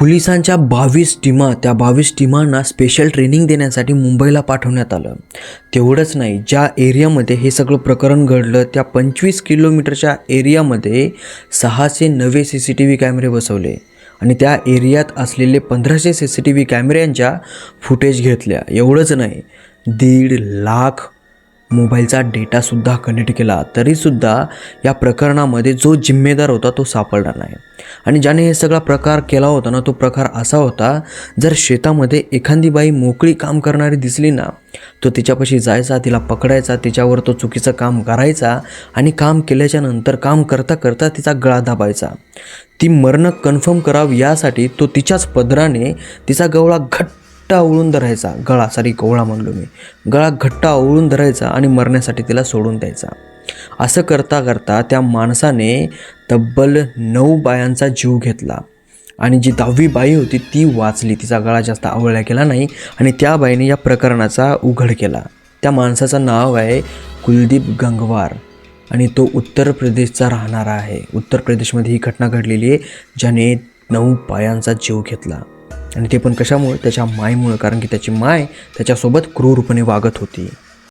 पोलिसांच्या 22 टीमा, त्या 22 टीमांना स्पेशल ट्रेनिंग देण्यासाठी मुंबईला पाठवण्यात आलं. तेवढंच नाही, ज्या एरियामध्ये हे सगळं प्रकरण घडलं त्या 25 किलोमीटरच्या एरियामध्ये 600 नवे CCTV कॅमेरे बसवले आणि त्या एरियात असलेले 1500 CCTV कॅमेऱ्यांच्या फुटेज घेतल्या. एवढंच नाही, 1.5 लाख मोबाईलचा डेटासुद्धा कनेक्ट केला. तरीसुद्धा या प्रकरणामध्ये जो जिम्मेदार होता तो सापडला नाही. आणि ज्याने हे सगळा प्रकार केला होता ना, तो प्रकार असा होता, जर शेतामध्ये एखादी बाई मोकळी काम करणारी दिसली ना, तो तिच्यापाशी जायचा, तिला पकडायचा, तिच्यावर तो चुकीचं काम करायचा आणि काम केल्याच्या नंतर काम करता करता तिचा गळा दाबायचा. ती मरण कन्फर्म करावं यासाठी तो तिच्याच पदराने तिचा गळा घट्ट आवळून धरायचा. गळा घट्ट आवळून धरायचा आणि मरण्यासाठी तिला सोडून द्यायचा. असं करता करता त्या माणसाने तब्बल 9 बायांचा जीव घेतला आणि जी 10वी बाई होती ती वाचली. तिचा गळा जास्त आवळला गेला नाही आणि त्या बाईने या प्रकरणाचा उघड केला. त्या माणसाचं नाव आहे कुलदीप गंगवार आणि तो उत्तर प्रदेशचा राहणारा आहे. उत्तर प्रदेशमध्ये ही घटना घडलेली आहे, ज्याने 9 बायांचा जीव घेतला. आणि ते पण कशामुळे? त्याच्या मायमुळे. कारण की त्याची माय त्याच्यासोबत क्रूरपणे वागत होती.